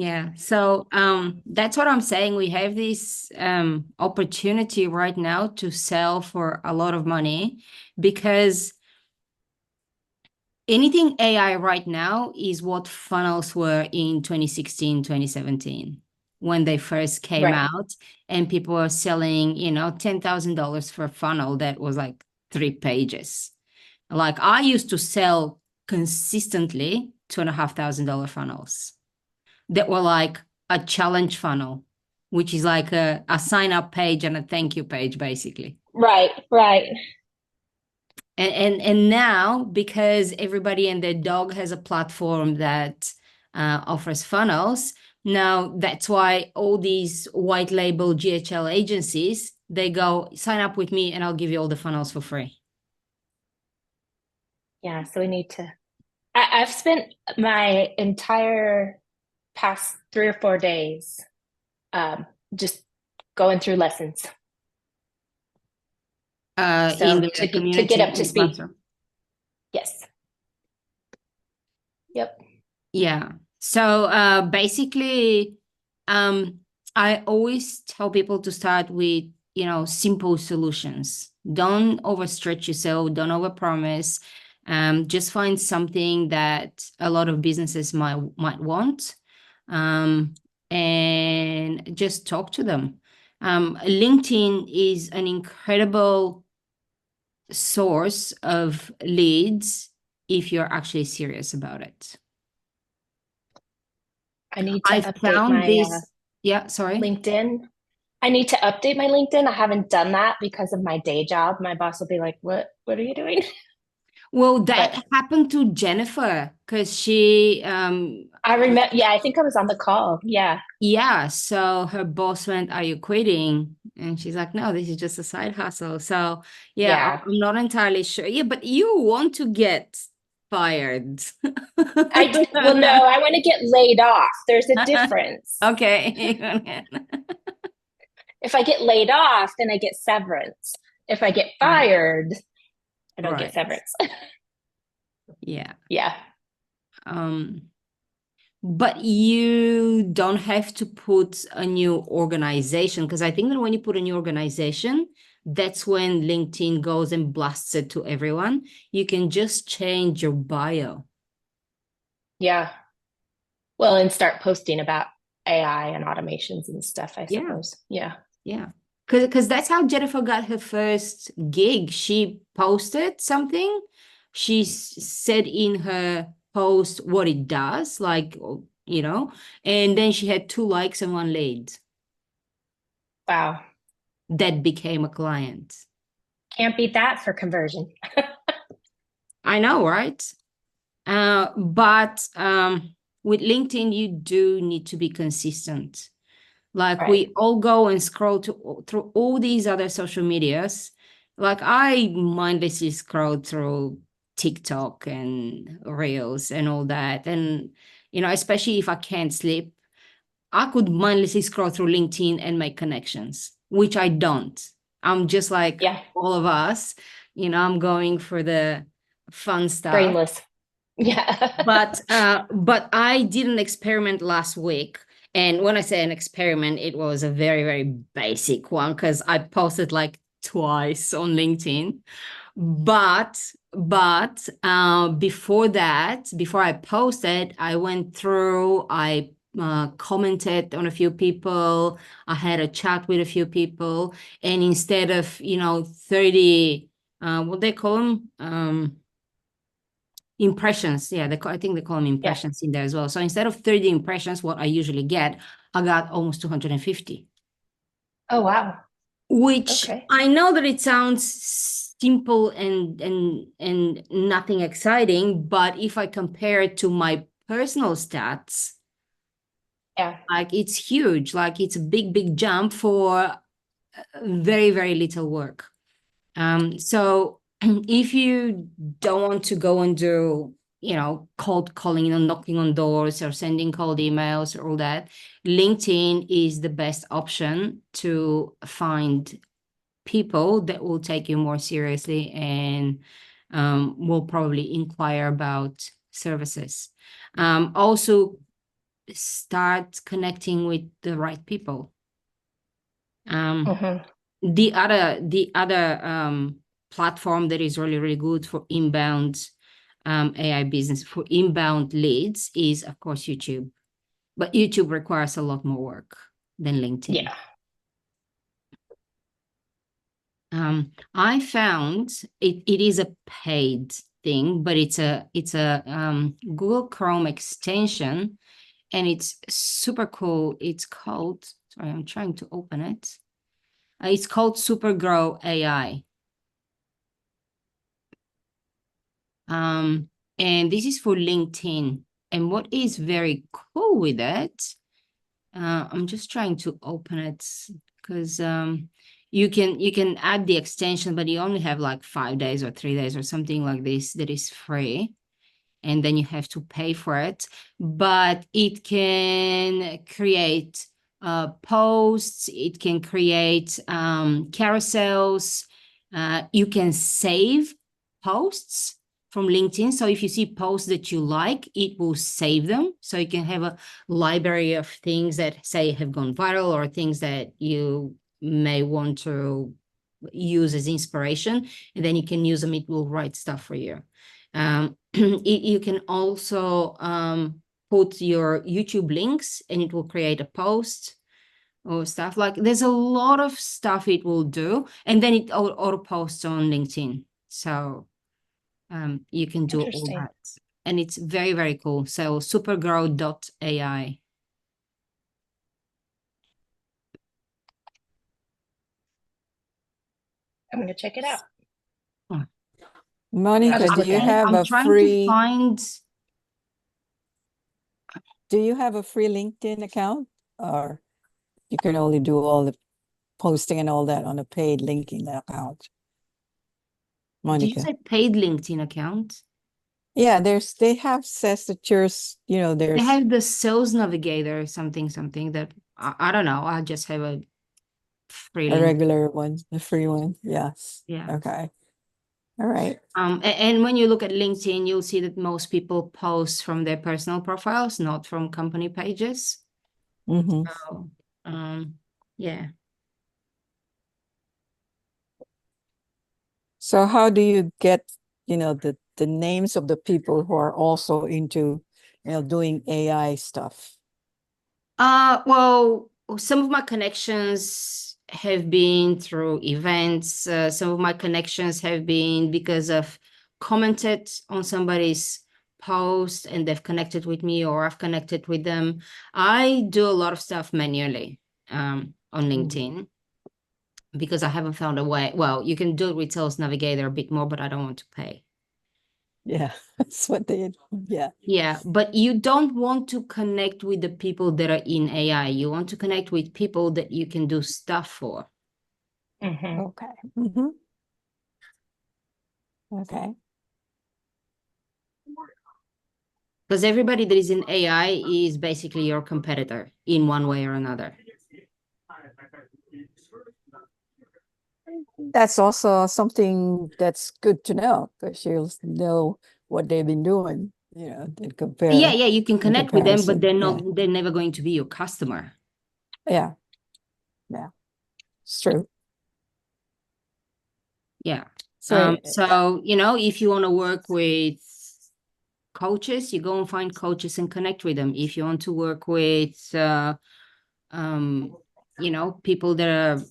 Yeah. So that's what I'm saying. We have this opportunity right now to sell for a lot of money because anything AI right now is what funnels were in 2016, 2017 when they first came Right. out and people were selling, $10,000 for a funnel that was like 3 pages. Like I used to sell consistently $2,500 funnels that were like a challenge funnel, which is like a sign up page and a thank you page, basically. Right, right. And now because everybody and their dog has a platform that offers funnels, now that's why all these white label GHL agencies, they go sign up with me and I'll give you all the funnels for free. Yeah, so we need to. I've spent my entire past 3 or 4 days just going through lessons. In So the to get community up to on speed. Classroom. Yes. Yep. Yeah. So basically, um, I always tell people to start with, simple solutions. Don't overstretch yourself, don't overpromise. Just find something that a lot of businesses might want. Um, and just talk to them. LinkedIn is an incredible source of leads if you're actually serious about it. I need to I update found my this. Yeah, sorry. LinkedIn. I need to update my LinkedIn. I haven't done that because of my day job. My boss will be like, what are you doing?" Well, But that happened to Jennifer because she, I remember, yeah, I think I was on the call. Yeah. yeah, so her boss went, "Are you quitting?" And she's like, "No, this is just a side hustle." So, yeah, Yeah. I'm not entirely sure. Yeah, but you want to get fired. Well, no, I want to get laid off. There's a difference. Okay. If I get laid off, then I get severance. If I get Right, fired, I don't get right. severance. Yeah. Yeah. Um, But you don't have to put a new organization because I think that when you put a new organization, that's when LinkedIn goes and blasts it to everyone. You can just change your bio. Yeah. Well, and start posting about AI and automations and stuff, I Yeah, suppose. Yeah. yeah. Because that's how Jennifer got her first gig. She posted something. She said in her post what it does, like, and then she had 2 likes and 1 lead Wow. that became a client. Can't beat that for conversion. I know, right? But with LinkedIn, you do need to be consistent. Like Right. we all go and scroll through all these other social medias. Like I mindlessly scroll through TikTok and Reels and all that. And, especially if I can't sleep, I could mindlessly scroll through LinkedIn and make connections, which I don't. I'm just like Yeah. all of us, I'm going for the fun stuff. Brainless. Yeah. But I did an experiment last week. And when I say an experiment, it was a very, very basic one because I posted like twice on LinkedIn. But before that, before I posted, I went through, I commented on a few people, I had a chat with a few people, and instead of, 30, what they call them? Impressions. Yeah, I think they call them Yeah. impressions in there as well. So instead of 30 impressions, what I usually get, I got almost 250, Oh, wow. which Okay. I know that it sounds simple and nothing exciting, but if I compare it to my personal stats, Yeah. like it's huge. Like it's a big, big jump for very, very little work. So if you don't want to go and do, cold calling and knocking on doors or sending cold emails or all that, LinkedIn is the best option to find people that will take you more seriously and will probably inquire about services. Also, start connecting with the right people. Mhm. The other platform that is really, really good for inbound AI business, for inbound leads, is of course YouTube. But YouTube requires a lot more work than LinkedIn. Yeah. I found it is a paid thing, but it's a Google Chrome extension, and it's super cool. It's called, sorry, I'm trying to open it. It's called Supergrow AI. And this is for LinkedIn. And what is very cool with it, I'm just trying to open it because you can add the extension, but you only have like 5 days or 3 days or something like this that is free, and then you have to pay for it. But it can create posts, it can create carousels, you can save posts from LinkedIn. So if you see posts that you like, it will save them. So you can have a library of things that say have gone viral, or things that you may want to use as inspiration, and then you can use them. It will write stuff for you. You can also put your YouTube links, and it will create a post or stuff. Like, there's a lot of stuff it will do, and then it auto posts on LinkedIn. So you can do all Interesting. that, and it's very, very cool. So supergrow.ai. I'm gonna check it out. Monica, Just do look you at it. have I'm a trying to free, find. do you have a free LinkedIn account? Or you can only do all the posting and all that on a paid LinkedIn account? Did you Monica. say paid LinkedIn account? Yeah, they have says that yours, They there's have the Sales Navigator, something that I don't know. I just have a free a link. regular one, the free one. Yes. Yeah. Okay. All right. And when you look at LinkedIn, you'll see that most people post from their personal profiles, not from company pages. Mm-hmm. So, yeah. So how do you get, the names of the people who are also into, doing AI stuff? Well, some of my connections have been through events. Some of my connections have been because I've commented on somebody's post and they've connected with me, or I've connected with them. I do a lot of stuff manually on LinkedIn because I haven't found a way. Well, you can do it with Sales Navigator a bit more, but I don't want to pay. Yeah, that's what yeah. Yeah, but you don't want to connect with the people that are in AI. You want to connect with people that you can do stuff for. Mhm. Okay. Mm-hmm. Okay. Because everybody that is in AI is basically your competitor in one way or another. That's also something that's good to know, because you'll know what they've been doing, and compare. Yeah, you can in connect with them, but comparison. they're never going to be your customer. Yeah. Yeah. It's true. Yeah. So, So, if you want to work with coaches, you go and find coaches and connect with them. If you want to work with people that are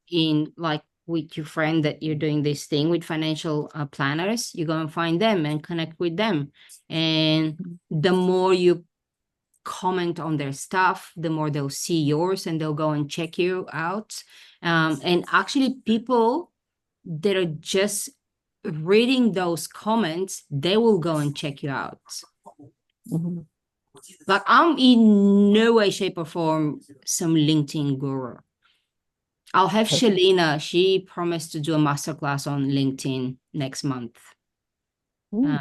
in, like, with your friend that you're doing this thing with, financial planners, you go and find them and connect with them. And the more you comment on their stuff, the more they'll see yours and they'll go and check you out. And actually, people that are just reading those comments, they will go and check you out. mhm. Like, I'm in no way, shape, or form some LinkedIn guru. I'll have Okay. Shalina. She promised to do a masterclass on LinkedIn next month.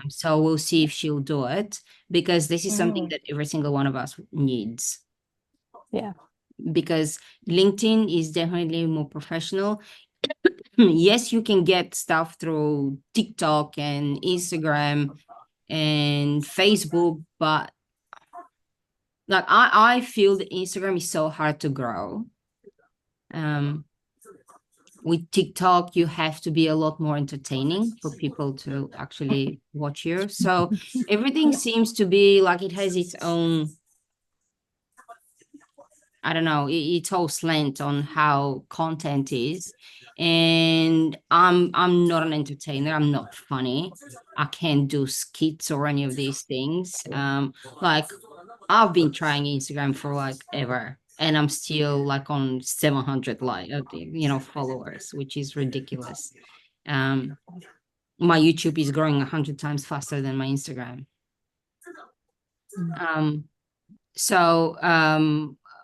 So we'll see if she'll do it, because this is something that every single one of us needs. Yeah. Because LinkedIn is definitely more professional. Yes, you can get stuff through TikTok and Instagram and Facebook, but Like I feel that Instagram is so hard to grow. With TikTok, you have to be a lot more entertaining for people to actually watch you. So everything seems to be like it has its own, I don't know, its whole slant on how content is. And I'm not an entertainer. I'm not funny. I can't do skits or any of these things. Like I've been trying Instagram for like ever, and I'm still like on 700 followers, which is ridiculous. My YouTube is growing 100 times faster than my Instagram. So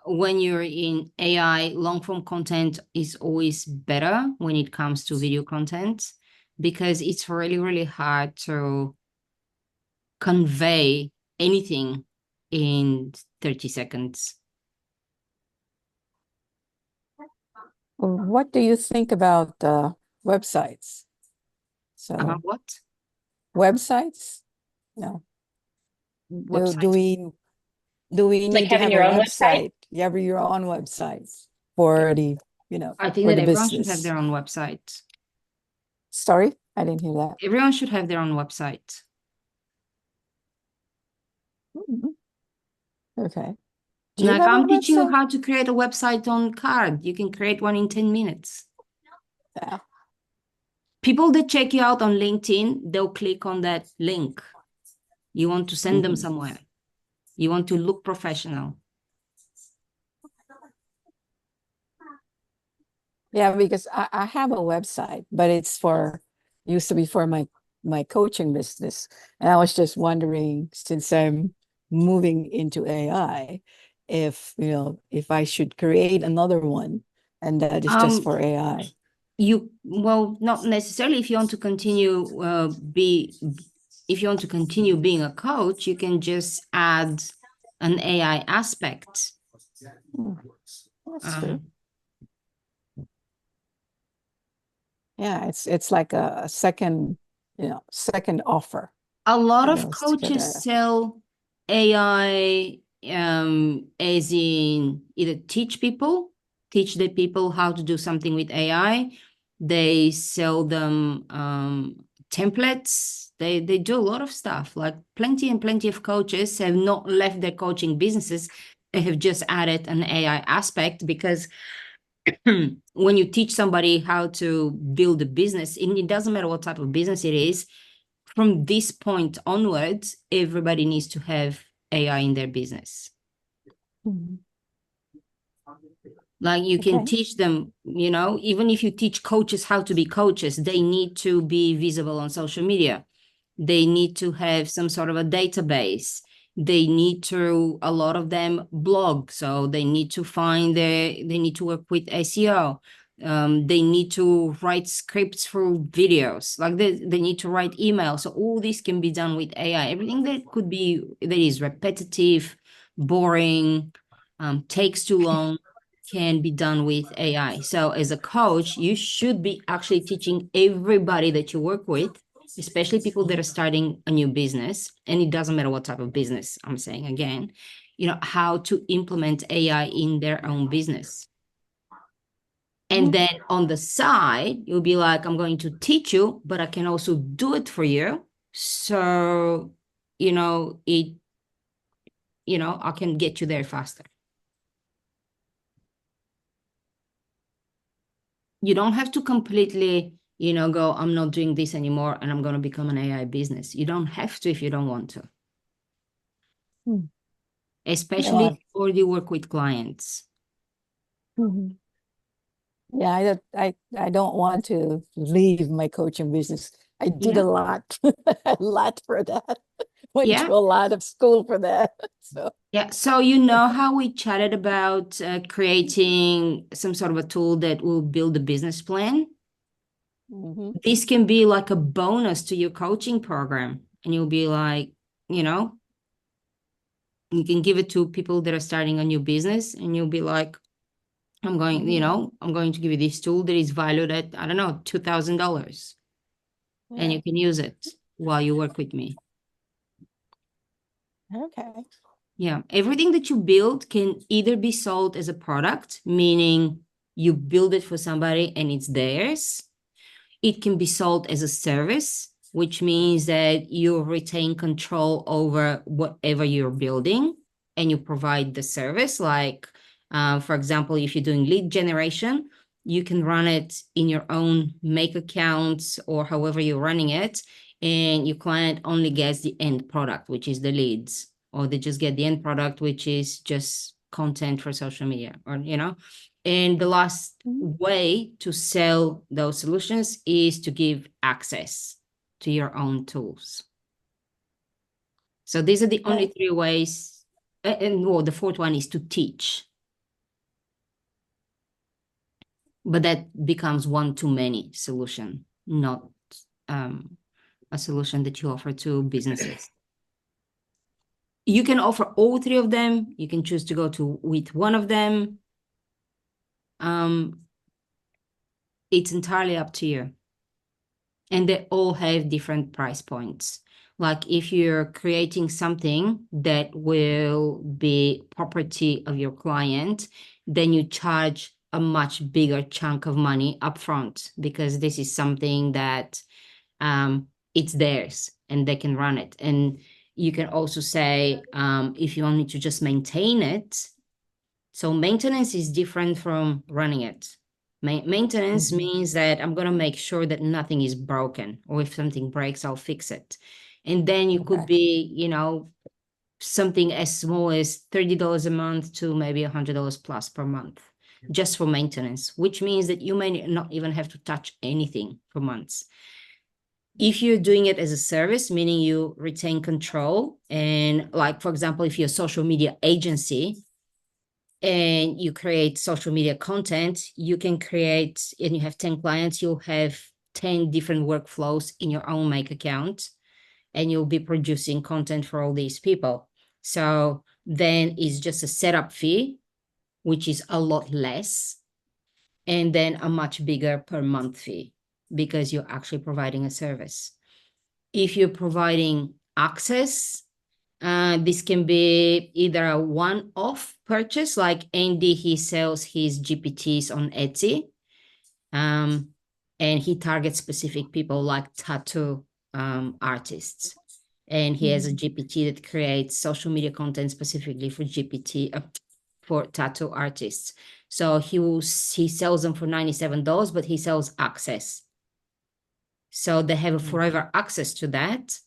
when you're in AI, long form content is always better when it comes to video content, because it's really, really hard to convey anything in 30 seconds. What do you think about websites? So About what? websites? No. Websites? Do we Like need to having have your a own website? website? You have your own website for the, I think for that the everyone should have business. their own website. Sorry, I didn't hear that. Everyone should have their own website. Mhm. Okay. Do you Like have a I'm teaching you website? how to create a website on Card. You can create one in 10 minutes. Yeah. People that check you out on LinkedIn, they'll click on that link. You want to send them Mhm. somewhere. You want to look professional. Yeah, because I have a website, but it's used to be for my coaching business. And I was just wondering, since I'm moving into AI, if I should create another one, and that is just for AI. Well, not necessarily. If you want to continue if you want to continue being a coach, you can just add an AI aspect. That's true. Yeah, it's like a second offer. A lot of to get coaches sell AI as in either teach the people how to do something with AI. They sell them templates. They do a lot of stuff. Like plenty and plenty of coaches have not left their coaching businesses. They have just added an AI aspect, because when you teach somebody how to build a business, and it doesn't matter what type of business it is, from this point onwards, everybody needs to have AI in their business. Mhm. Like you can Okay. teach them, even if you teach coaches how to be coaches, they need to be visible on social media. They need to have some sort of a database. They need to, a lot of them blog. So they need to they need to work with SEO. They need to write scripts for videos. Like they need to write emails. So all this can be done with AI. Everything that is repetitive, boring, takes too long, can be done with AI. So as a coach, you should be actually teaching everybody that you work with, especially people that are starting a new business, and it doesn't matter what type of business, I'm saying again, how to implement AI in their own business. And then on the side, you'll be like, I'm going to teach you, but I can also do it for you. So, I can get you there faster. You don't have to completely, go, I'm not doing this anymore and I'm going to become an AI business. You don't have to if you don't want to. Especially if you already work with clients. Mhm. Yeah, I don't want to leave my coaching business. I did a lot, a lot for that. Went to a lot of school for that. So yeah. So how we chatted about creating some sort of a tool that will build a business plan? This can be like a bonus to your coaching program. And you'll be like, you can give it to people that are starting a new business, and you'll be like, I'm going to give you this tool that is valued at, I don't know, $2,000. And you can use it while you work with me. Okay. Yeah, everything that you build can either be sold as a product, meaning you build it for somebody and it's theirs. It can be sold as a service, which means that you retain control over whatever you're building and you provide the service. Like, for example, if you're doing lead generation, you can run it in your own Make accounts or however you're running it, and your client only gets the end product, which is the leads, or they just get the end product, which is just content for social media, or, you know. And the last way to sell those solutions is to give access to your own tools. So these are the only three ways. And well, the fourth one is to teach. But that becomes one-to-many solution, not a solution that you offer to businesses. You can offer all three of them. You can choose to go with one of them. It's entirely up to you. And they all have different price points. Like if you're creating something that will be property of your client, then you charge a much bigger chunk of money upfront, because this is something that it's theirs and they can run it. And you can also say, if you want me to just maintain it. So maintenance is different from running it. Maintenance means that I'm going to make sure that nothing is broken, or if something breaks, I'll fix it. And then you could be, you know, something as small as $30 a month to maybe $100 plus per month, just for maintenance, which means that you may not even have to touch anything for months. If you're doing it as a service, meaning you retain control, and like, for example, if you're a social media agency, and you create social media content, you can create, and you have 10 clients, you'll have 10 different workflows in your own Make account, and you'll be producing content for all these people. So then it's just a setup fee, which is a lot less, and then a much bigger per month fee, because you're actually providing a service. If you're providing access, this can be either a one-off purchase, like Andy, he sells his GPTs on Etsy, and he targets specific people like tattoo artists. And he has a GPT that creates social media content specifically for for tattoo artists. So he sells them for $97, but he sells access. So they have a forever access to that,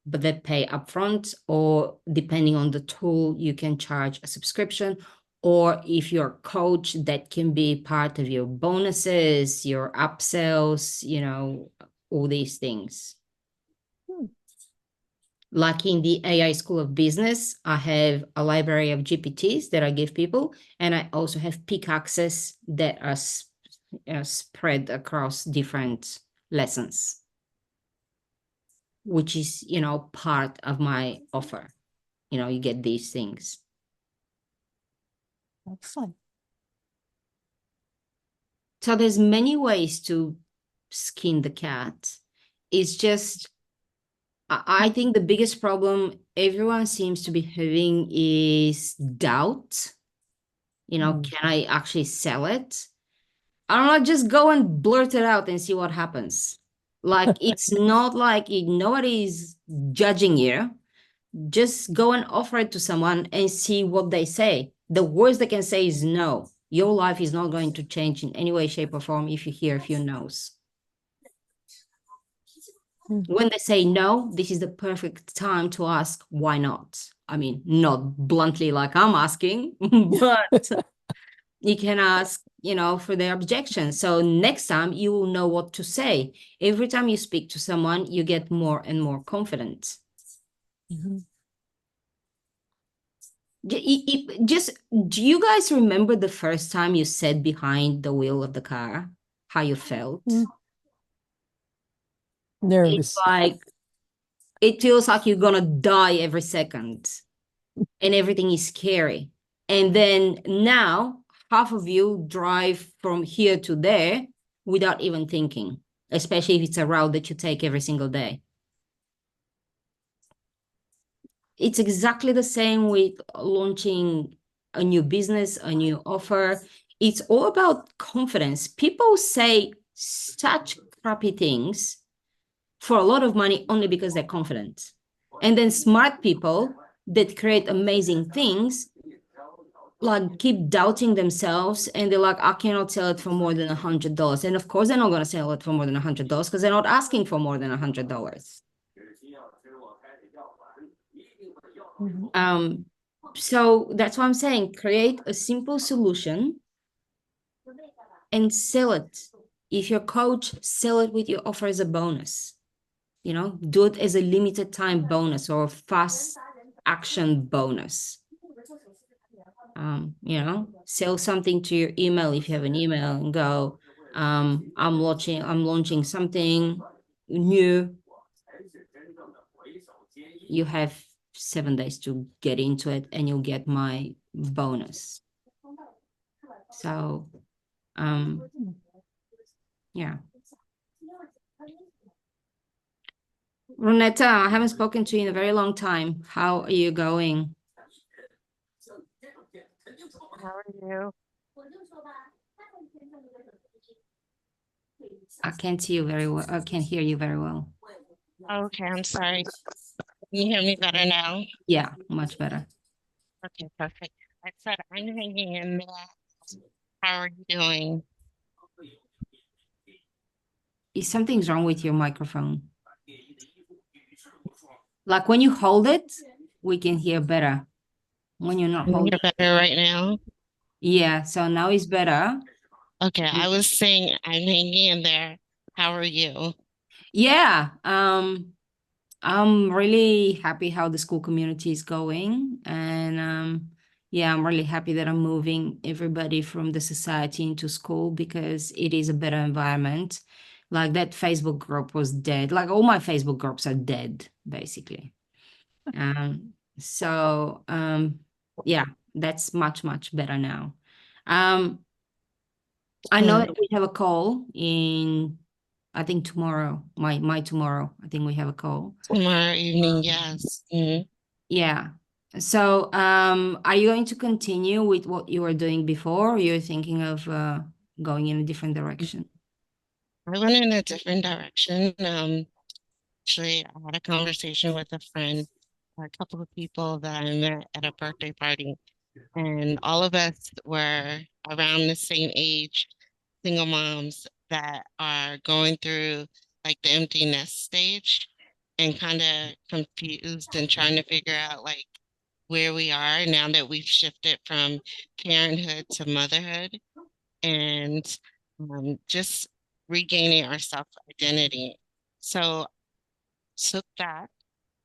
but they pay upfront, or depending on the tool, you can charge a subscription. Or if you're a coach, that can be part of your bonuses, your upsells, you know, all these things. Like in the AI School of Business, I have a library of GPTs that I give people, and I also have peak access that are spread across different lessons, which is, you know, part of my offer. You know, you get these things. Excellent. So there's many ways to skin the cat. It's just, I think the biggest problem everyone seems to be having is doubt. You know, can I actually sell it? I don't know, just go and blurt it out and see what happens. Like, it's not like nobody's judging you. Just go and offer it to someone and see what they say. The worst they can say is no. Your life is not going to change in any way, shape, or form if you hear a few no's. When they say no, this is the perfect time to ask why not. I mean, not bluntly like I'm asking, but you can ask, you know, for their objection. So next time you will know what to say. Every time you speak to someone, you get more and more confident. Just, do you guys remember the first time you sat behind the wheel of the car? How you felt? Nervous. It's like, it feels like you're gonna die every second, and everything is scary. And then now, half of you drive from here to there without even thinking, especially if it's a route that you take every single day. it's exactly the same with launching a new business, a new offer. It's all about confidence. People say such crappy things for a lot of money only because they're confident. And then smart people that create amazing things like keep doubting themselves and they're like, I cannot sell it for more than $100. And of course, they're not going to sell it for more than $100 because they're not asking for more than $100. Mhm. So that's what I'm saying. Create a simple solution and sell it. If your coach, sell it with your offer as a bonus. You know, do it as a limited time bonus or a fast action bonus. You know, sell something to your email if you have an email and go, I'm launching something new. You have 7 days to get into it and you'll get my bonus. So, yeah. Ronetta, I haven't spoken to you in a very long time. How are you going? How are you? I can't see you very well. I can't hear you very well. Okay, I'm sorry. Can you hear me better now? Yeah, much better. Okay, perfect. I said I'm hanging in there. How are you doing? Is something's wrong with your microphone? Like when you hold it, we can hear better. When you're not Can you holding, hear better right now? yeah. So now it's better. Okay, I was saying I'm hanging in there. How are you? Yeah. I'm really happy how the school community is going, and yeah, I'm really happy that I'm moving everybody from the society into school because it is a better environment. Like that Facebook group was dead. Like all my Facebook groups are dead, basically. So yeah, that's much, much better now. Um, I know Hmm. that we have a call in, I think tomorrow, my tomorrow, I think we have a call. Tomorrow evening, yes. Yeah. So, are you going to continue with what you were doing before, or you're thinking of going in a different direction? I went in a different direction. Actually, I had a conversation with a friend, a couple of people that I met at a birthday party, and all of us were around the same age, single moms that are going through like the empty nest stage and kind of confused and trying to figure out like where we are now that we've shifted from parenthood to motherhood and just regaining our self-identity. So took that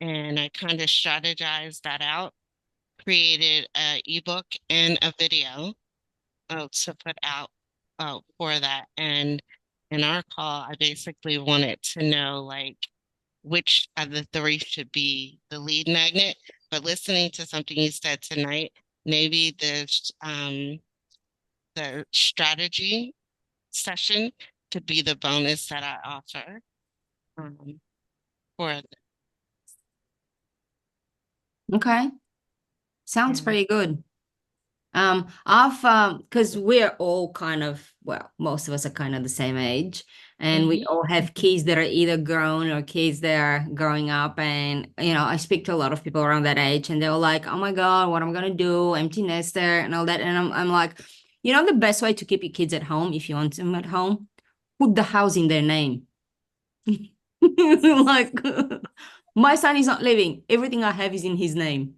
and I kind of strategized that out, created an ebook and a video to put out for that. And in our call, I basically wanted to know like which of the three should be the lead magnet. But listening to something you said tonight, maybe the strategy session could be the bonus that I offer for Okay. Sounds yeah. pretty good. I've because we're all kind of, well, most of us are kind of the same age, and we all have kids that are either grown or kids that are growing up. And you know, I speak to a lot of people around that age, and they're all like, "Oh my God, what am I gonna do? Empty nester and all that." And I'm like, you know, the best way to keep your kids at home, if you want them at home, put the house in their name. Like, my son is not living. Everything I have is in his name.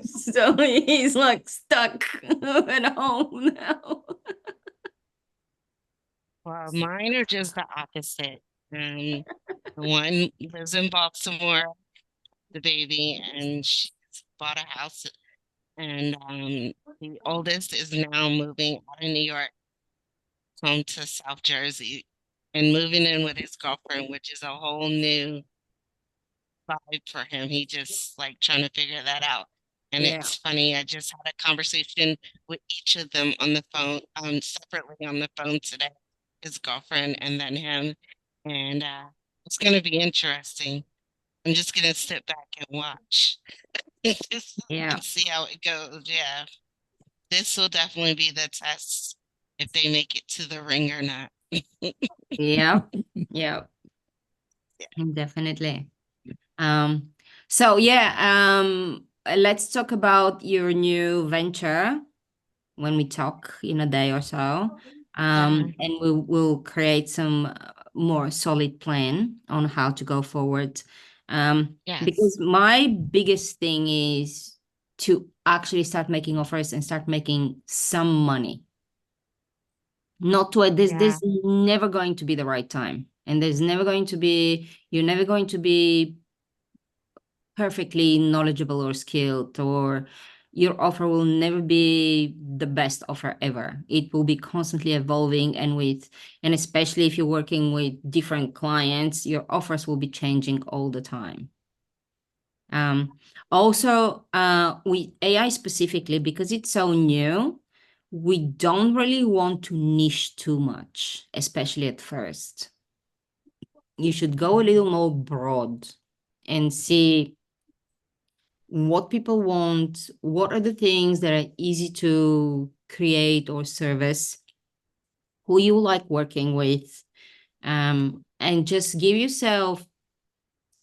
So he's like stuck at home now. Well, mine are just the opposite. One lives in Baltimore, the baby, and she's bought a house. And the oldest is now moving out of New York home to South Jersey and moving in with his girlfriend, which is a whole new vibe for him. He just like trying to figure that out. And Yeah. it's funny, I just had a conversation with each of them on the phone, separately on the phone today, his girlfriend and then him. And it's gonna be interesting. I'm just gonna sit back and watch just Yeah. and see how it goes. Yeah, this will definitely be the test if they make it to the ring or not. Yeah. Yeah. Definitely. So yeah, let's talk about your new venture when we talk in a day or so. Yeah. And we'll create some more solid plan on how to go forward. Yes. Because my biggest thing is to actually start making offers and start making some money. Not to Yeah. this never going to be the right time. And there's never going to be, you're never going to be perfectly knowledgeable or skilled, or your offer will never be the best offer ever. It will be constantly evolving, and especially if you're working with different clients, your offers will be changing all the time. Also, with AI specifically, because it's so new, we don't really want to niche too much, especially at first. You should go a little more broad and see what people want, what are the things that are easy to create or service, who you like working with, and just give yourself,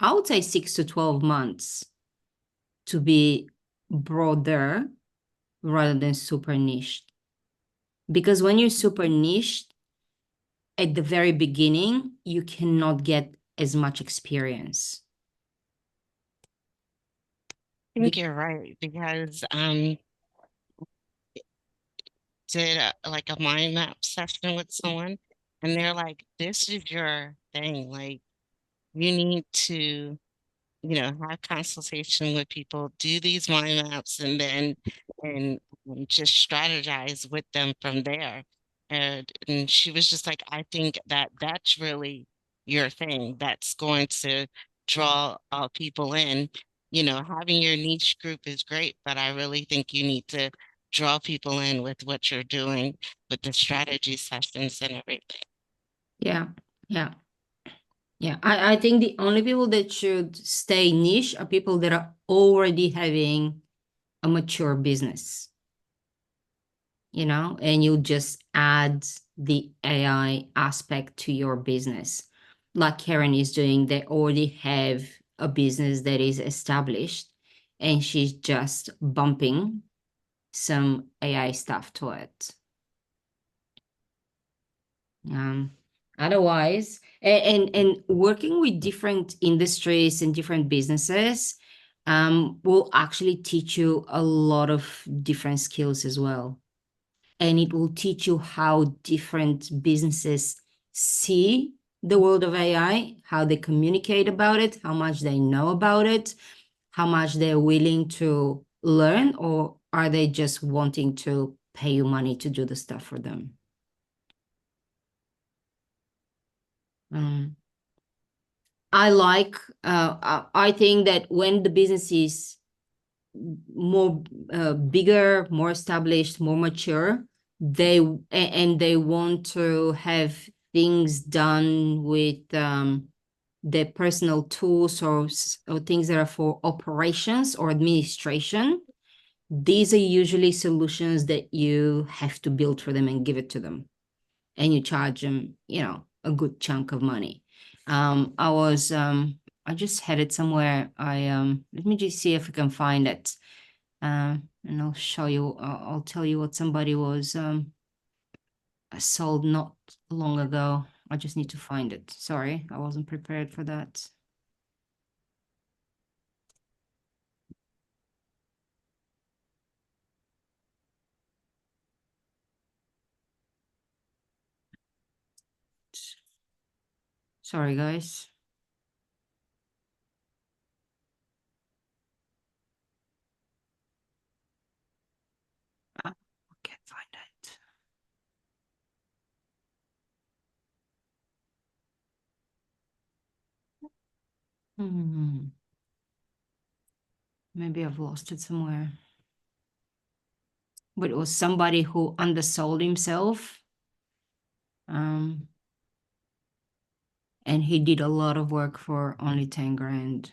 I would say 6 to 12 months to be broader rather than super niched. Because when you're super niched at the very beginning, you cannot get as much experience. I think you're right because did like a mind map session with someone and they're like, this is your thing. Like you need to, have consultation with people, do these mind maps and just strategize with them from there. And she was just like, I think that that's really your thing. That's going to draw people in. Having your niche group is great, but I really think you need to draw people in with what you're doing with the strategy sessions and everything. Yeah, yeah. Yeah, I think the only people that should stay niche are people that are already having a mature business, and you just add the AI aspect to your business. Like Karen is doing, they already have a business that is established, and she's just bumping some AI stuff to it. Otherwise, and working with different industries and different businesses will actually teach you a lot of different skills as well. And it will teach you how different businesses see the world of AI, how they communicate about it, how much they know about it, how much they're willing to learn, or are they just wanting to pay you money to do the stuff for them. I think that when the business is more bigger, more established, more mature, they want to have things done with their personal tools or things that are for operations or administration. These are usually solutions that you have to build for them and give it to them, and you charge them, a good chunk of money. I just had it somewhere. Let me just see if I can find it. And I'll show you, I'll tell you what somebody was sold not long ago. I just need to find it. Sorry, I wasn't prepared for that. Sorry, guys. I can't find it. Maybe I've lost it somewhere. But it was somebody who undersold himself. And he did a lot of work for only 10 grand.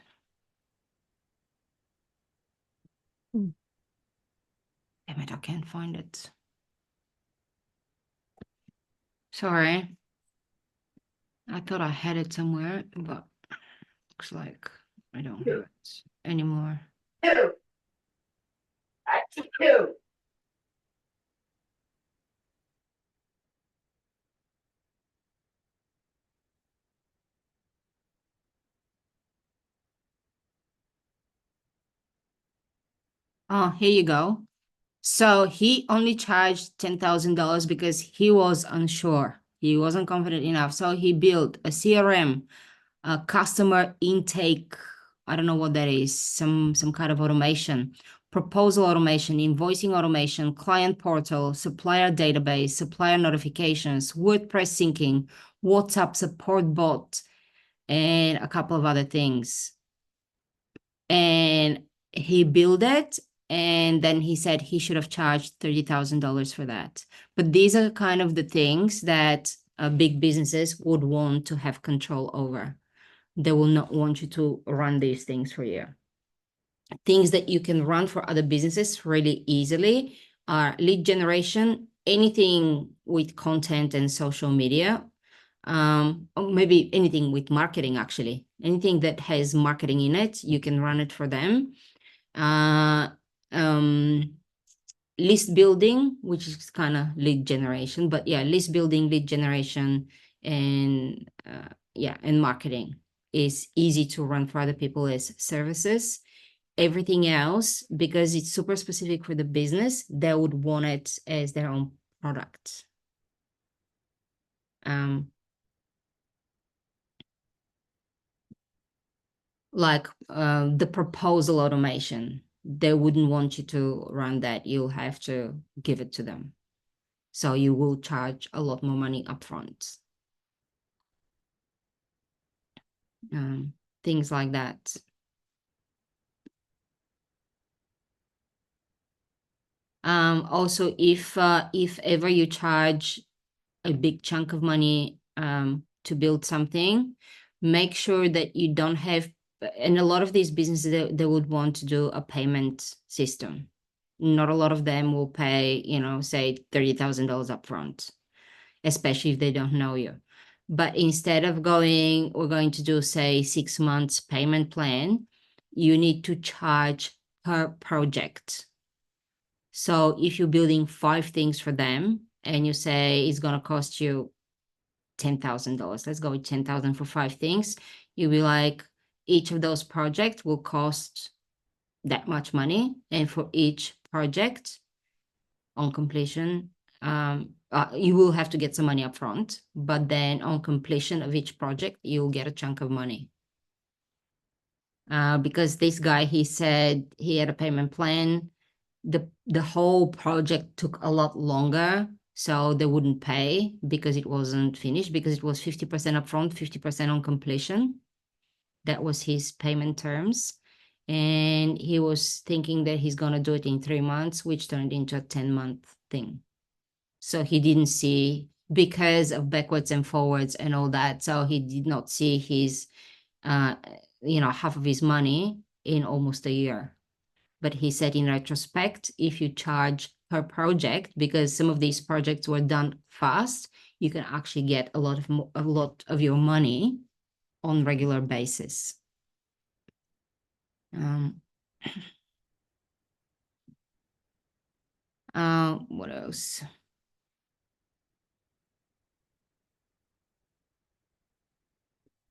Hmm. Damn it, I can't find it. Sorry. I thought I had it somewhere, but looks like I don't have it anymore. Oh, here you go. So he only charged $10,000 because he was unsure. He wasn't confident enough. So he built a CRM, a customer intake. I don't know what that is. Some kind of automation, proposal automation, invoicing automation, client portal, supplier database, supplier notifications, WordPress syncing, WhatsApp support bot, and a couple of other things. And he built it, and then he said he should have charged $30,000 for that. But these are kind of the things that big businesses would want to have control over. They will not want you to run these things for you. Things that you can run for other businesses really easily are lead generation, anything with content and social media, or maybe anything with marketing, actually. Anything that has marketing in it, you can run it for them. List building, which is kind of lead generation, but yeah, list building, lead generation, and and marketing is easy to run for other people as services. Everything else, because it's super specific for the business, they would want it as their own product. Like the proposal automation, they wouldn't want you to run that. You'll have to give it to them. So you will charge a lot more money upfront. Things like that. Also, if ever you charge a big chunk of money to build something, make sure that you don't have, and a lot of these businesses, they would want to do a payment system. Not a lot of them will pay, say $30,000 upfront, especially if they don't know you. But instead of we're going to do, say, 6 months payment plan, you need to charge per project. So if you're building 5 things for them and you say it's going to cost you $10,000, let's go with 10,000 for 5 things, you'll be like, each of those projects will cost that much money. And for each project on completion, you will have to get some money up front, but then on completion of each project, you'll get a chunk of money. Because this guy, he said he had a payment plan. The whole project took a lot longer, so they wouldn't pay because it wasn't finished, because it was 50% upfront, 50% on completion. That was his payment terms. And he was thinking that he's going to do it in 3 months, which turned into a 10-month thing. So he didn't see, because of backwards and forwards and all that, so he did not see his, half of his money in almost a year. But he said in retrospect, if you charge per project, because some of these projects were done fast, you can actually get a lot of your money on regular basis. What else?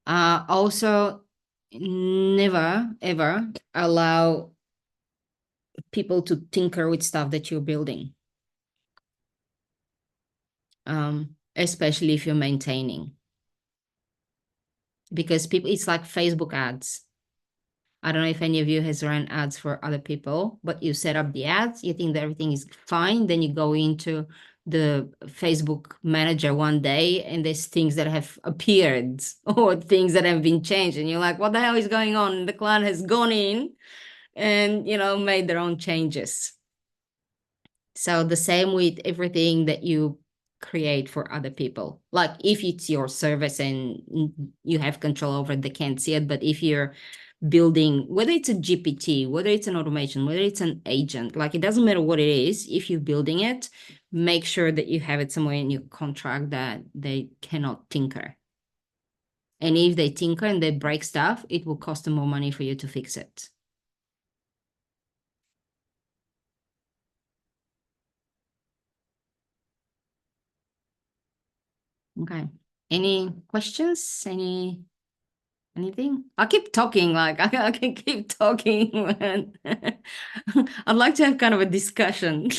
Also, never ever allow people to tinker with stuff that you're building, especially if you're maintaining, because it's like Facebook ads. I don't know if any of you has run ads for other people, but you set up the ads, you think that everything is fine, then you go into the Facebook manager one day and there's things that have appeared or things that have been changed, and you're like, what the hell is going on? And the client has gone in and made their own changes. So the same with everything that you create for other people. Like if it's your service and you have control over it, they can't see it, but if you're building, whether it's a GPT, whether it's an automation, whether it's an agent, like it doesn't matter what it is, if you're building it, make sure that you have it somewhere in your contract that they cannot tinker. And if they tinker and they break stuff, it will cost them more money for you to fix it. Okay. Any questions? Anything? I'll keep talking, like I can keep talking. Man. I'd like to have kind of a discussion.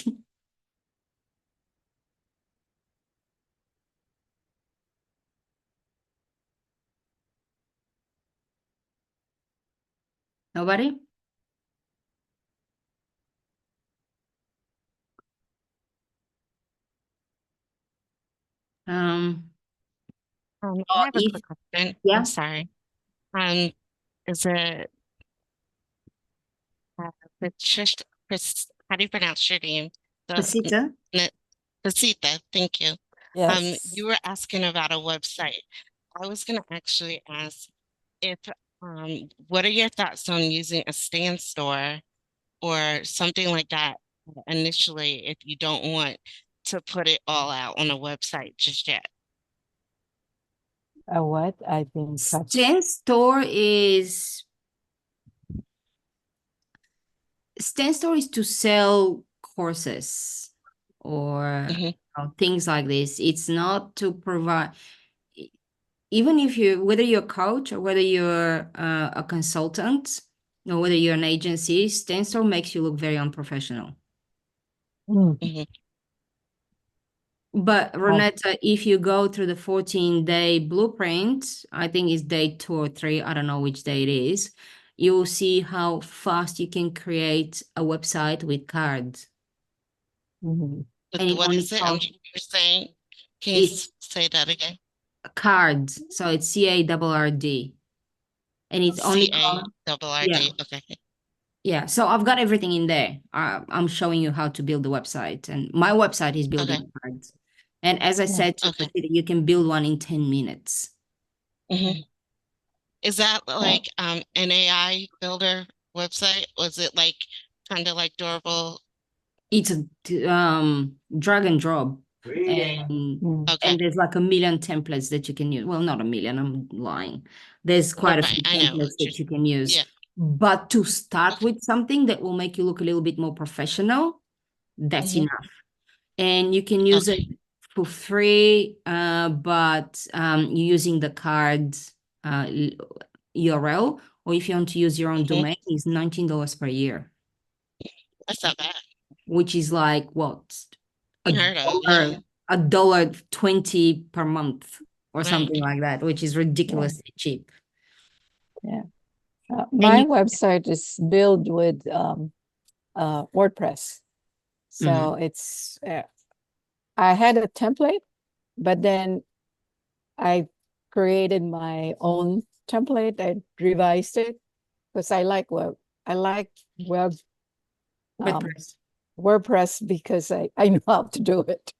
Nobody? Um, I have a if quick question. yeah, I'm sorry. Is it Patricia, how do you pronounce your name? Pasita? Pasita, thank you. Yes. You were asking about a website. I was gonna actually ask if what are your thoughts on using a stand store or something like that initially if you don't want to put it all out on a website just yet? A what? I didn't catch. Stand store is to sell courses or Mhm. things like this. It's not to provide, even if whether you're a coach or whether you're a consultant or whether you're an agency, stand store makes you look very unprofessional. Mm. Mhm. But Ronetta, if you go through the 14-day blueprint, I think it's day 2 or 3, I don't know which day it is, you'll see how fast you can create a website with cards. Mhm. And it What only is it? costs, You're saying, can you it's say that again? cards, so it's CARRD. And it's only cost, yeah, CARRD. Okay. yeah. So I've got everything in there. I'm showing you how to build the website, and my website is building Okay. cards. And as I Yeah. said to Okay. Pasita, you can build one in 10 minutes. Mhm. Is that like an AI builder website? Was it like kind of like Durable? It's a drag and drop, and Mm. Okay. there's like a million templates that you can use. Well, not a million, I'm lying. There's quite a Right. few I know templates what you're, that you can use. yeah. But to start Okay. with something that will make you look a little bit more professional, that's Mhm. enough. And you can use it Okay. for free, but you're using the card URL, or if you want to use your own Mhm. domain, it's $19 per year, That's not bad. which is like what? A Unheard of. Yeah. $1.20 per month or Right. something like that, which is ridiculously cheap. Yeah. And My you, website is built with WordPress. So Mhm. it's I had a template, but then I created my own template. I revised it because I like web WordPress. WordPress because I know how to do it.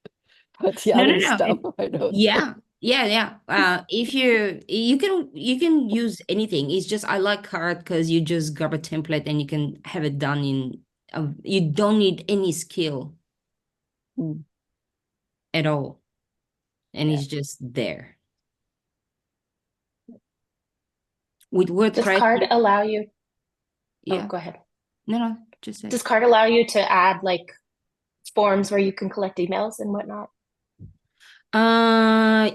But the No, no, other no. stuff I don't. Yeah, yeah. If you can use anything. It's just I like Card because you just grab a template and you can have it done in. You don't need any skill Mm. at all, and Yeah. it's just there. With Does WordPress, Card allow you? Oh, yeah. go ahead. No, just say. Does Card allow you to add like forms where you can collect emails and whatnot? I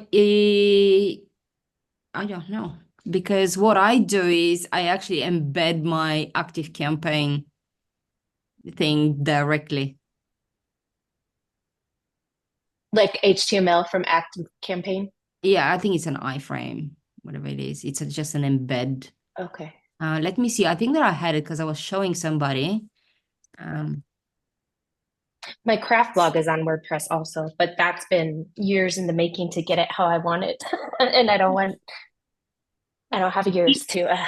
don't know, because what I do is I actually embed my ActiveCampaign thing directly. Like HTML from ActiveCampaign? Yeah, I think it's an iframe, whatever it is. It's just an embed. Okay. Let me see. I think that I had it because I was showing somebody. My craft blog is on WordPress also, but that's been years in the making to get it how I want it. And I don't have years to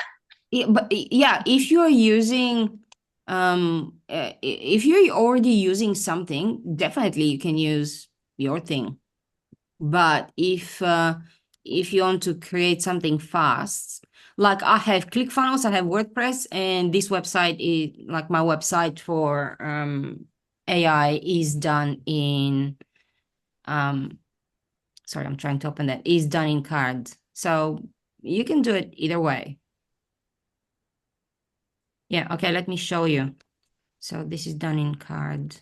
Yeah, if you're using if you're already using something, definitely you can use your thing. But if you want to create something fast, like I have ClickFunnels, I have WordPress, and this website is like my website for AI is done in sorry, I'm trying to open that, is done in Carrd. So you can do it either way. Yeah, okay, let me show you. So this is done in Carrd.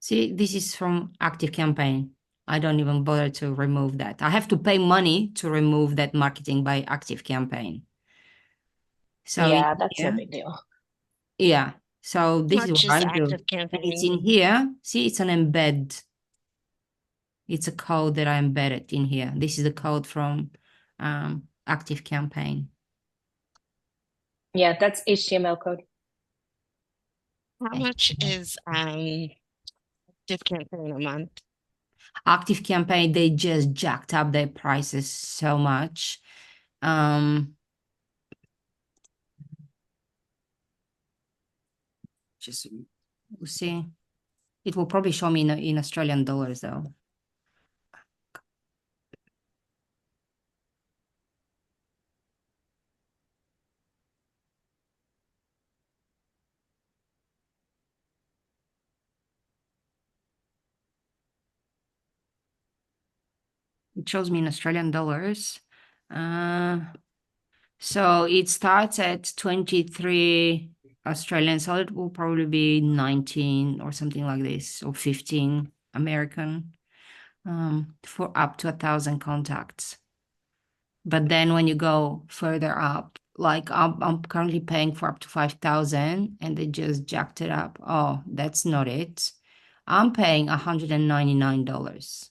See, this is from ActiveCampaign. I don't even bother to remove that. I have to pay money to remove that marketing by ActiveCampaign. So Yeah, in that's no here, big deal. yeah. So this is Much what is I do. active And it's campaign. in here. See, it's an embed. It's a code that I embedded in here. This is the code from ActiveCampaign. Yeah, that's HTML code. How much is active campaign a month? ActiveCampaign, they just jacked up their prices so much. Just we'll see. It will probably show me in Australian dollars though. It shows me in Australian dollars. So it starts at 23 Australian, so it will probably be 19 or something like this, or 15 American, for up to 1,000 contacts. But then when you go further up, like I'm currently paying for up to 5,000 and they just jacked it up. Oh, that's not it. I'm paying $199.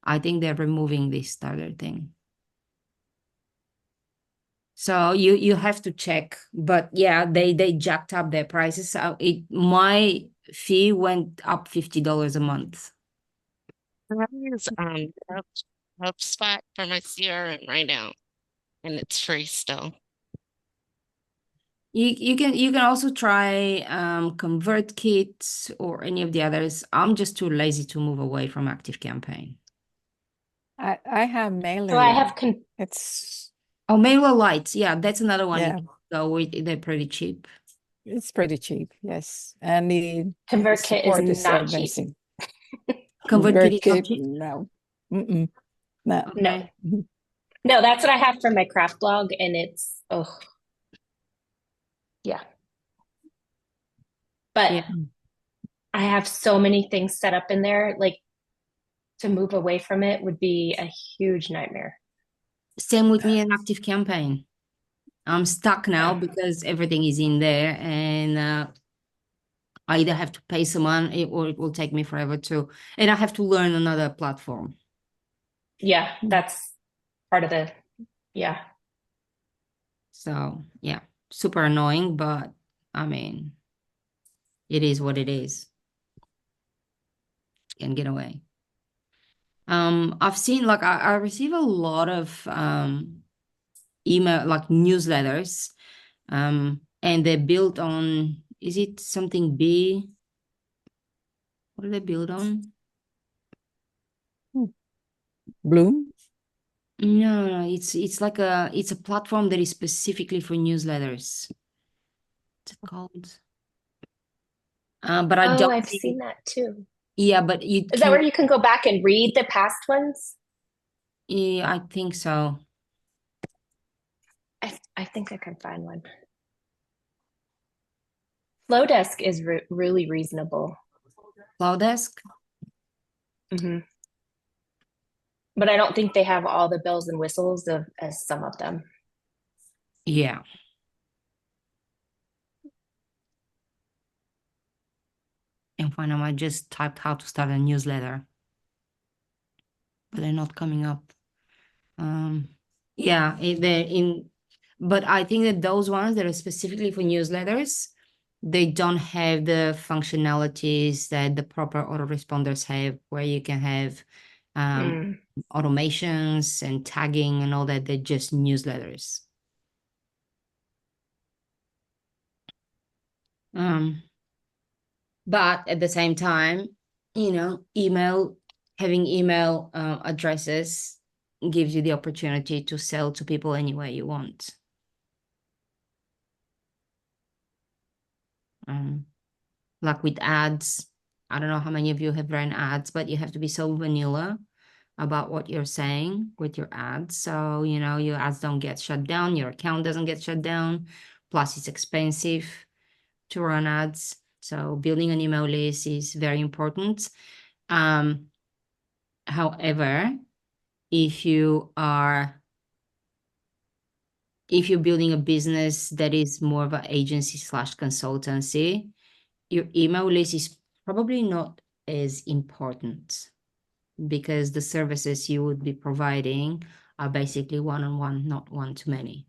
I think they're removing this starter thing. So you have to check, but yeah, they jacked up their prices. So my fee went up $50 a month. I use HubSpot for my CRM right now, and it's free still. You can also try ConvertKit or any of the others. I'm just too lazy to move away from ActiveCampaign. I have Mailer. So I have It's Oh, MailerLite, yeah, that's another one. Yeah. You can go with. They're pretty cheap. it's pretty cheap, yes. And the ConvertKit support is not cheap. amazing. ConvertKit is not ConvertKit, cheap. no. No. No. Okay. No, that's what I have for my craft blog, and it's yeah. But Yeah. I have so many things set up in there, like to move away from it would be a huge nightmare. Same with me and ActiveCampaign. I'm stuck now Yeah. because everything is in there, and I either have to pay someone or it will take me forever to, and I have to learn another platform. Yeah, that's part of yeah. So yeah, super annoying, but I mean, it is what it is. Can't get away. I've seen like I receive a lot of email like newsletters, and they're built on, is it something B? What are they built on? Bloom? No, it's like it's a platform that is specifically for newsletters. What's it called? But I Oh, don't I've think, seen that too. yeah, but you Is that where can, you can go back and read the past ones? yeah, I think so. I think I can find one. Flowdesk is really reasonable. Flowdesk? But I don't think they have all the bells and whistles as some of them. Yeah. And finally, I just typed how to start a newsletter, but they're not coming up. Yeah, they're in, but I think that those ones that are specifically for newsletters, they don't have the functionalities that the proper autoresponders have, where you can have automations and tagging and all that. They're just newsletters. But at the same time, having email addresses gives you the opportunity to sell to people any way you want. Like with ads, I don't know how many of you have ran ads, but you have to be so vanilla about what you're saying with your ads. So, your ads don't get shut down, your account doesn't get shut down. Plus, it's expensive to run ads. So building an email list is very important. However, if you're building a business that is more of an agency / consultancy, your email list is probably not as important because the services you would be providing are basically one-on-one, not one-to-many.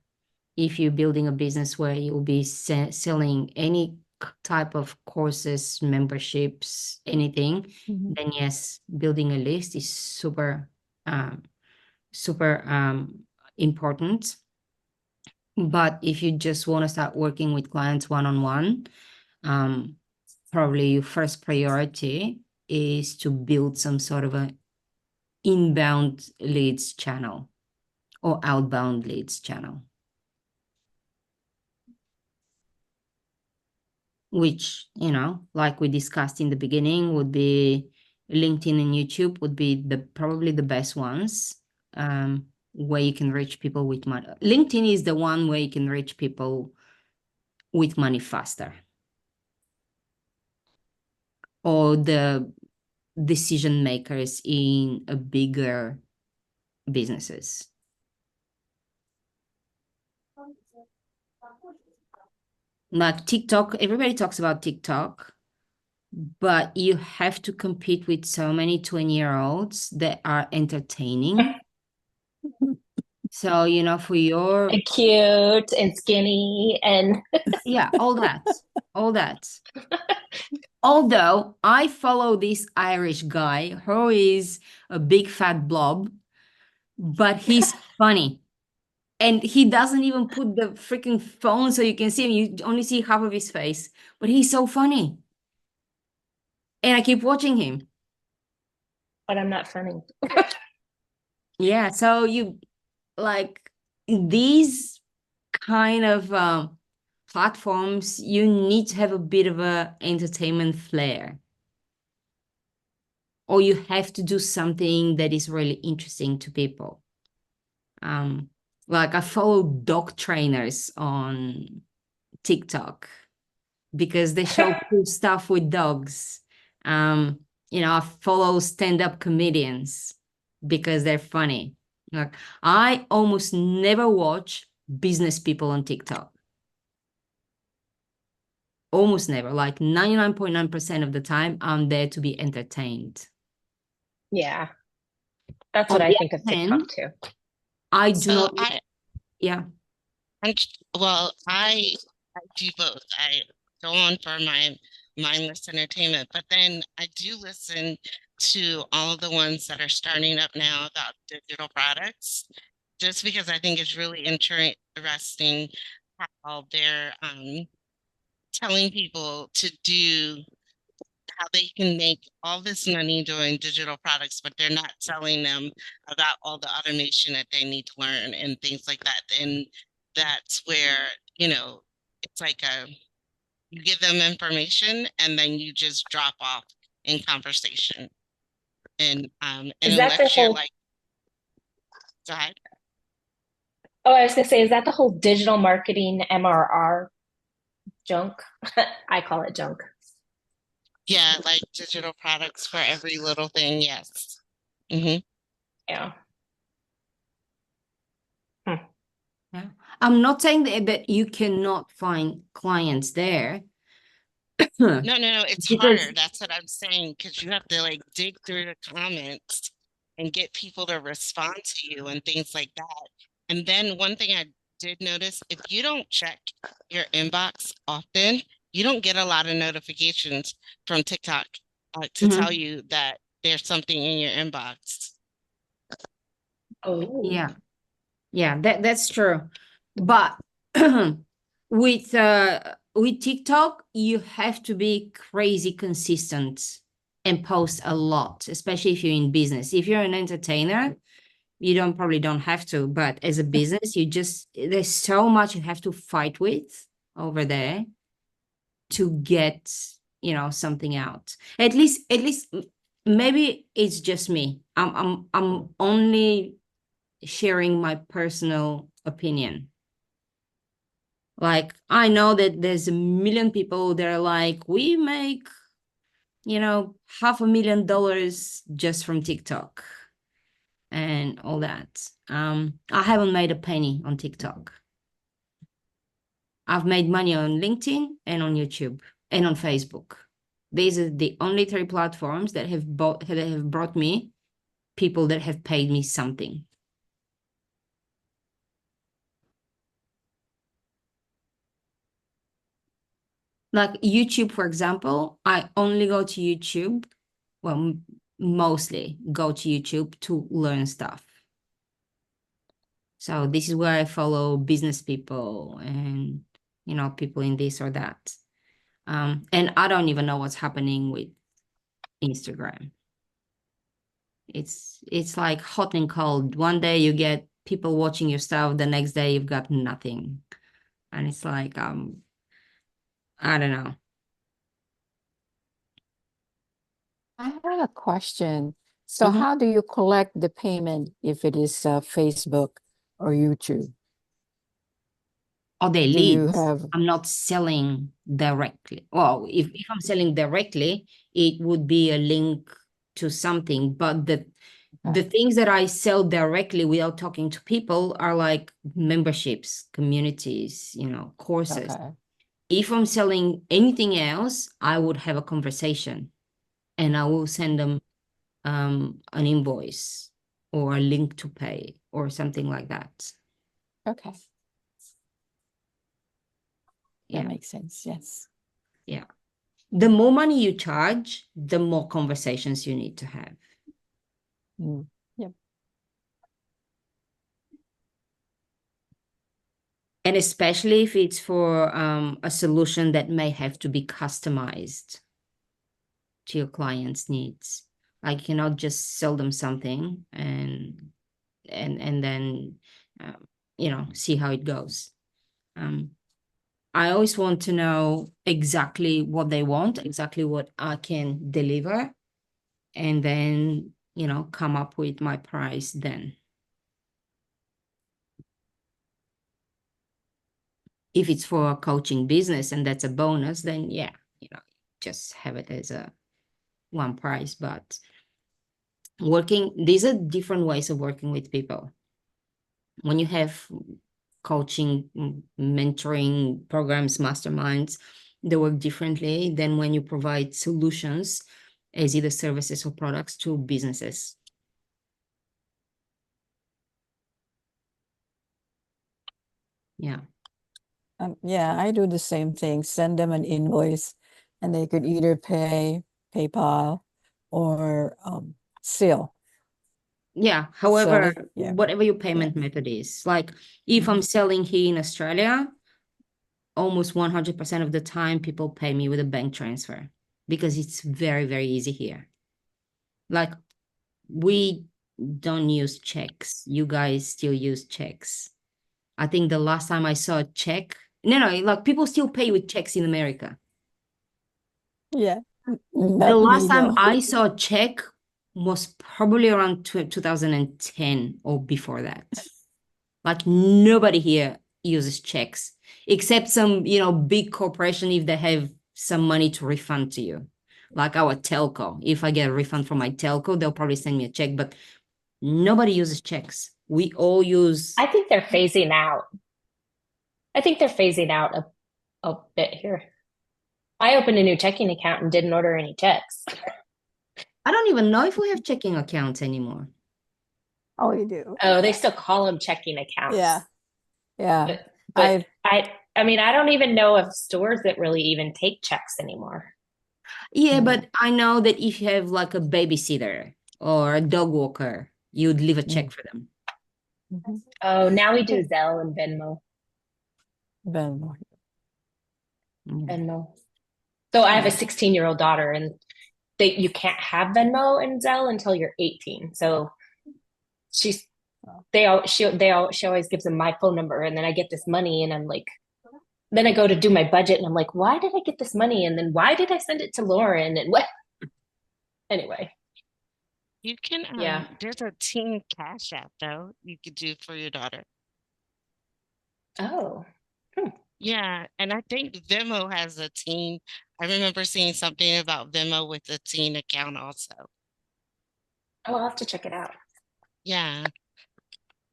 If you're building a business where you'll be selling any type of courses, memberships, anything, then yes, building a list is super important. But if you just want to start working with clients one-on-one, probably your first priority is to build some sort of an inbound leads channel or outbound leads channel, which, like we discussed in the beginning, would be LinkedIn and YouTube would be probably the best ones, where you can reach people with money. LinkedIn is the one where you can reach people with money faster, or the decision makers in a bigger businesses. Like TikTok, everybody talks about TikTok, but you have to compete with so many 20-year-olds that are entertaining. So, for your... And cute and skinny and Yeah, all that. Although I follow this Irish guy who is a big fat blob, but he's funny. And he doesn't even put the freaking phone so you can see him. You only see half of his face, but he's so funny. And I keep watching him. but I'm not funny. Yeah, so you like these kind of platforms, you need to have a bit of a entertainment flair. Or you have to do something that is really interesting to people. Like I follow dog trainers on TikTok because they show cool stuff with dogs. I follow stand-up comedians because they're funny. Like I almost never watch business people on TikTok. Almost never. Like 99.9% of the time, I'm there to be entertained. Yeah. That's On what I the think of other hand, TikTok too. I do So not. I Yeah. I do both. I go on for my mindless entertainment, but then I do listen to all of the ones that are starting up now about digital products, just because I think it's really interesting how they're telling people to do how they can make all this money doing digital products, but they're not telling them about all the automation that they need to learn and things like that. And that's where, it's like you give them information and then you just drop off in conversation. And Is that the unless you're whole like, go ahead. Oh, I was gonna say, is that the whole digital marketing MRR junk? I call it junk. Yeah, like digital products for every little thing. Yes. Mm-hmm. Yeah. Yeah. I'm not saying that you cannot find clients there. No, it's Because harder. That's what I'm saying, because you have to like dig through the comments and get people to respond to you and things like that. And then one thing I did notice, if you don't check your inbox often, you don't get a lot of notifications from TikTok to tell you that there's something in your inbox. Oh. yeah, that's true. But with with TikTok, you have to be crazy consistent and post a lot, especially if you're in business. If you're an entertainer, you probably don't have to, but as a business, there's so much you have to fight with over there to get, something out. At least maybe it's just me. I'm only sharing my personal opinion. Like, I know that there's a million people that are like, we make, $500,000 just from TikTok and all that. I haven't made a penny on TikTok. I've made money on LinkedIn and on YouTube and on Facebook. These are the only 3 platforms that have brought me people that have paid me something. Like YouTube, for example, I only go to YouTube, well, mostly go to YouTube to learn stuff. So this is where I follow business people and, people in this or that. And I don't even know what's happening with Instagram. It's like hot and cold. One day you get people watching your stuff, the next day you've got nothing. And it's like, I don't know. I have a question. So Mhm. how do you collect the payment if it is Facebook or YouTube? Or they Do you leads. have, I'm not selling directly. Well, if I'm selling directly, it would be a link to something. But the things that I sell directly without talking to people are like memberships, communities, courses. okay, If I'm selling anything else, I would have a conversation and I will send them an invoice or a link to pay or something like that. okay, Yeah. that makes sense, yes. Yeah. The more money you charge, the more conversations you need to have. Mm, yep. And especially if it's for a solution that may have to be customized to your client's needs. Like, you cannot just sell them something and then see how it goes. I always want to know exactly what they want, exactly what I can deliver, and then come up with my price then. If it's for a coaching business and that's a bonus, then yeah, just have it as a one price. But these are different ways of working with people. When you have coaching, mentoring programs, masterminds, they work differently than when you provide solutions as either services or products to businesses. Yeah. Yeah, I do the same thing. Send them an invoice and they could either pay PayPal or Seal. Yeah. However, yeah. whatever your payment method is, like if I'm selling here in Australia, almost 100% of the time people pay me with a bank transfer because it's very, very easy here. Like, we don't use checks. You guys still use checks. I think the last time I saw a check, no, like people still pay with checks in America. Yeah. The Not last me, time though. I saw a check was probably around 2010 or before that. Like, nobody here uses checks except some, big corporation if they have some money to refund to you. Like our telco. If I get a refund from my telco, they'll probably send me a check, but nobody uses checks. We all use. I think they're phasing out. I think they're phasing out a bit here. I opened a new checking account and didn't order any checks. I don't even know if we have checking accounts anymore. Oh, you do? Oh, they still call them checking accounts. Yeah. Yeah. But I mean, I don't even know of stores that really even take checks anymore. Yeah, but I know that if you have like a babysitter or a dog walker, you'd leave a check for them. Mhm. Oh, now we do Zelle and Venmo. Venmo. Yeah. Venmo. So I have a Yeah. 16-year-old daughter, and you can't have Venmo and Zelle until you're 18. So she's she always gives them my phone number, and then I get this money, and I'm like, then I go to do my budget, and I'm like, why did I get this money? And then why did I send it to Lauren? And what? Anyway, You can, yeah. there's a teen cash app though, you could do for your daughter. Oh, Yeah, and I think Venmo has a teen. I remember seeing something about Venmo with a teen account also. I'll have to check it out. Yeah,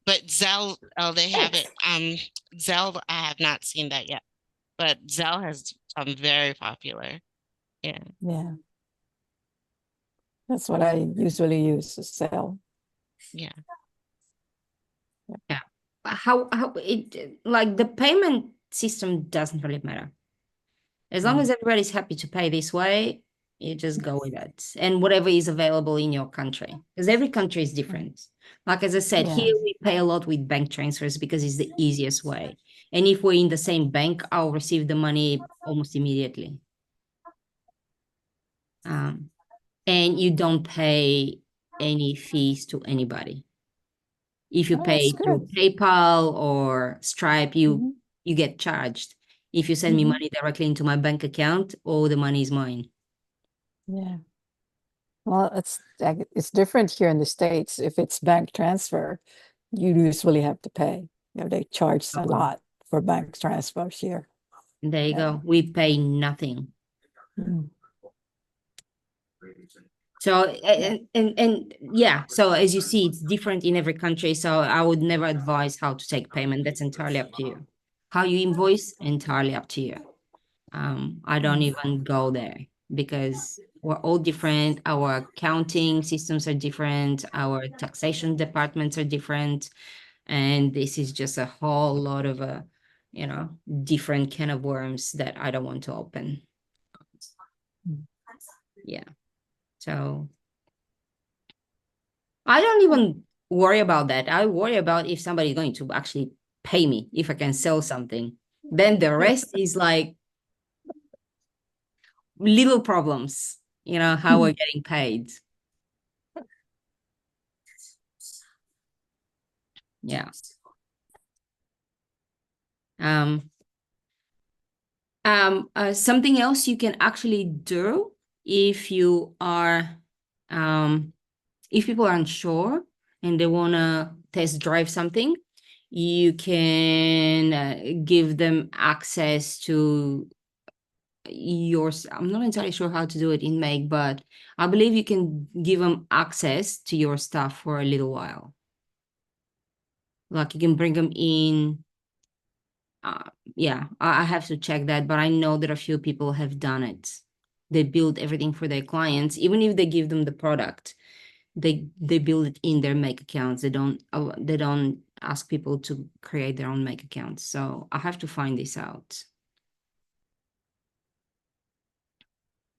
but Zelle, oh, they have it. Thanks. Zelle, I have not seen that yet, but Zelle has become very popular. Yeah. Yeah. That's what I usually use to sell. Yeah. How it, like, the payment system doesn't really matter. As long as everybody's happy to pay this way, you just go with it. And whatever is available in your country, because every country is different. Like, as I said, Yeah. here we pay a lot with bank transfers because it's the easiest way. And if we're in the same bank, I'll receive the money almost immediately. And you don't pay any fees to anybody. If you Oh, pay that's through good. PayPal or Stripe, Mhm. you get charged. If you send me Mhm. money directly into my bank account, all the money is mine. Yeah. Well, it's different here in the States. If it's bank transfer, you usually have to pay. You know, they charge a lot for bank transfers here. There you Yeah. go. We pay nothing. Mm. So and yeah, so as you see, it's different in every country. So I would never advise how to take payment. That's entirely up to you. How you invoice, entirely up to you. I don't even go there because we're all different. Our accounting systems are different. Our taxation departments are different. And this is just a whole lot of different can of worms that I don't want to open. Yeah. So I don't even worry about that. I worry about if somebody's going to actually pay me, if I can sell something. Then the rest is like little problems, how we're getting paid. Yeah. Something else you can actually do if you are, if people are unsure and they want to test drive something, you can give them access to yours. I'm not entirely sure how to do it in Make, but I believe you can give them access to your stuff for a little while. Like, you can bring them in. Yeah, I have to check that, but I know that a few people have done it. They build everything for their clients, even if they give them the product. They build it in their Make accounts. They don't ask people to create their own Make accounts. So I have to find this out.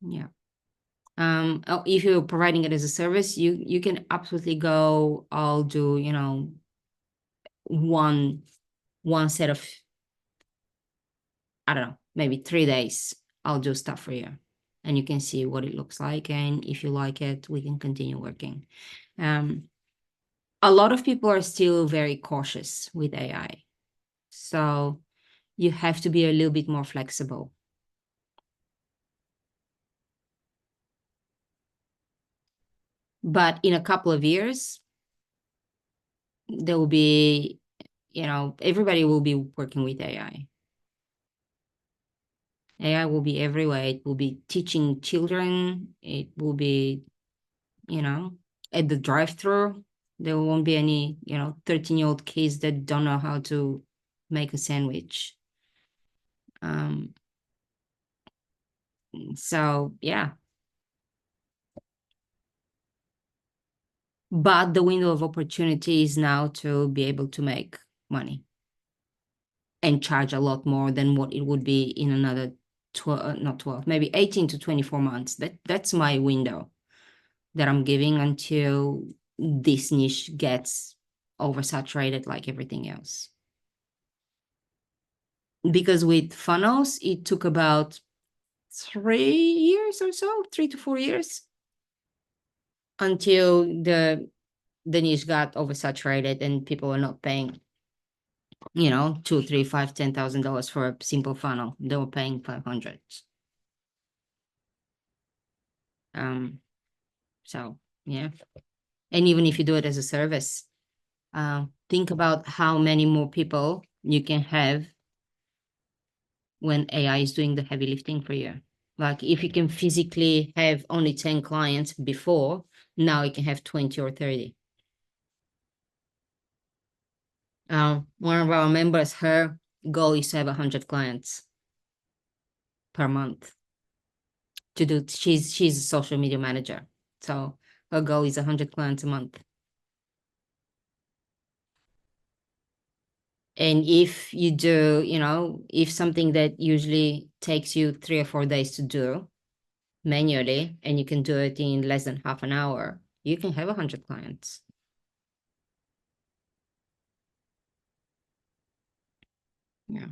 Yeah. If you're providing it as a service, you can absolutely go, I'll do, one set of, I don't know, maybe 3 days. I'll do stuff for you, and you can see what it looks like. And if you like it, we can continue working. A lot of people are still very cautious with AI. So you have to be a little bit more flexible. But in a couple of years, there will be, everybody will be working with AI. AI will be everywhere. It will be teaching children. It will be, at the drive-through. There won't be any, 13-year-old kids that don't know how to make a sandwich. So yeah. But the window of opportunity is now to be able to make money and charge a lot more than what it would be in another 12, not 12, maybe 18 to 24 months. That's my window that I'm giving until this niche gets oversaturated like everything else. because with funnels, it took about 3 years or so, 3 to 4 years, until the niche got oversaturated and people were not paying, you know, $2, $3, $5, $10,000 for a simple funnel. They were paying 500. So yeah. And even if you do it as a service, think about how many more people you can have when AI is doing the heavy lifting for you. Like if you can physically have only 10 clients before, now you can have 20 or 30. One of our members, her goal is to have 100 clients per month. She's a social media manager. So her goal is 100 clients a month. And if you do, you know, if something that usually takes you 3 or 4 days to do manually, and you can do it in less than half an hour, you can have 100 clients. Yeah.